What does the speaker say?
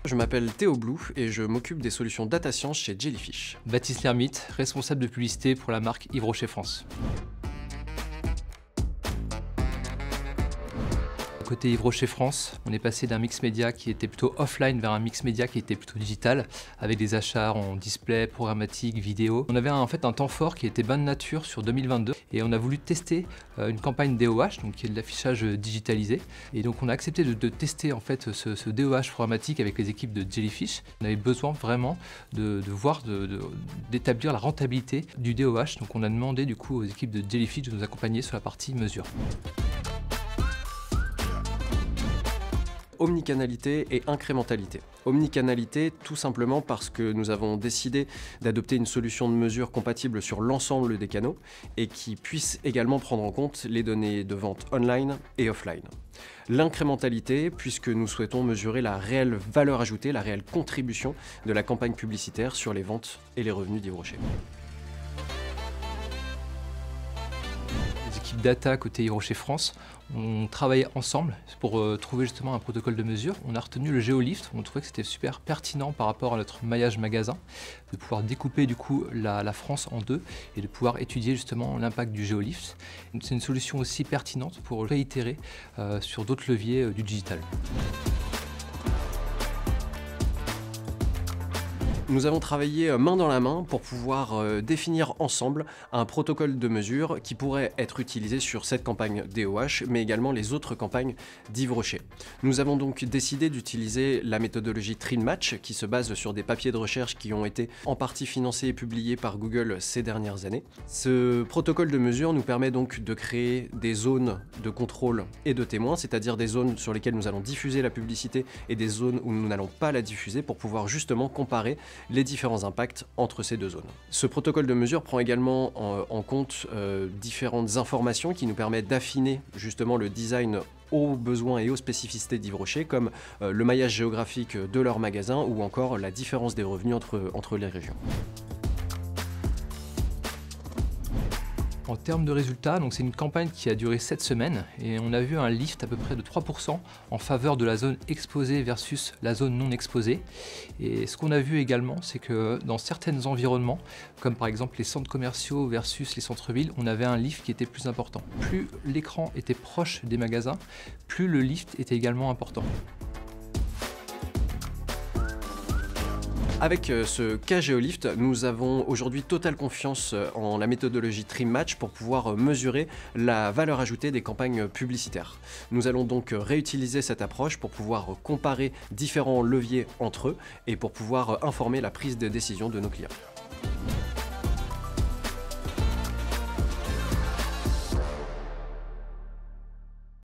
Je m'appelle Théo Blou et je m'occupe des solutions data science chez Jellyfish. Baptiste Lermite, responsable de publicité pour la marque Yves Rocher France. Côté Yves Rocher France, on est passé d'un mix média qui était plutôt offline vers un mix média qui était plutôt digital, avec des achats en display, programmatique, vidéo. On avait en fait un temps fort qui était bonne nature sur 2022 et on a voulu tester une campagne DOH, donc qui est de l'affichage digitalisé. Et donc on a accepté de tester en fait ce DOH programmatique avec les équipes de Jellyfish. On avait besoin vraiment d'établir la rentabilité du DOH, donc on a demandé du coup aux équipes de Jellyfish de nous accompagner sur la partie mesure. Omnicanalité et incrémentalité. Omnicanalité, tout simplement parce que nous avons décidé d'adopter une solution de mesure compatible sur l'ensemble des canaux et qui puisse également prendre en compte les données de vente online et offline. L'incrémentalité, puisque nous souhaitons mesurer la réelle valeur ajoutée, la réelle contribution de la campagne publicitaire sur les ventes et les revenus d'Yves Rocher. Les équipes data côté Yves Rocher France ont travaillé ensemble pour trouver justement un protocole de mesure. On a retenu le GeoLift, on trouvait que c'était super pertinent par rapport à notre maillage magasin, de pouvoir découper du coup la France en deux et de pouvoir étudier justement l'impact du GeoLift. C'est une solution aussi pertinente pour réitérer sur d'autres leviers du digital. Nous avons travaillé main dans la main pour pouvoir définir ensemble un protocole de mesure qui pourrait être utilisé sur cette campagne DOH, mais également les autres campagnes d'Yves Rocher. Nous avons donc décidé d'utiliser la méthodologie TrindMatch qui se base sur des papiers de recherche qui ont été en partie financés et publiés par Google ces dernières années. Ce protocole de mesure nous permet donc de créer des zones de contrôle et de témoins, c'est-à-dire des zones sur lesquelles nous allons diffuser la publicité et des zones où nous n'allons pas la diffuser pour pouvoir justement comparer les différents impacts entre ces deux zones. Ce protocole de mesure prend également en compte différentes informations qui nous permettent d'affiner justement le design aux besoins et aux spécificités d'Yves Rocher, comme le maillage géographique de leur magasin ou encore la différence des revenus entre les régions. En termes de résultats, c'est une campagne qui a duré 7 semaines et on a vu un lift à peu près de 3% en faveur de la zone exposée versus la zone non exposée. Et ce qu'on a vu également, c'est que dans certains environnements, comme par exemple les centres commerciaux versus les centres-villes, on avait un lift qui était plus important. Plus l'écran était proche des magasins, plus le lift était également important. Avec ce cas GeoLift, nous avons aujourd'hui totale confiance en la méthodologie TrindMatch pour pouvoir mesurer la valeur ajoutée des campagnes publicitaires. Nous allons donc réutiliser cette approche pour pouvoir comparer différents leviers entre eux et pour pouvoir informer la prise de décision de nos clients.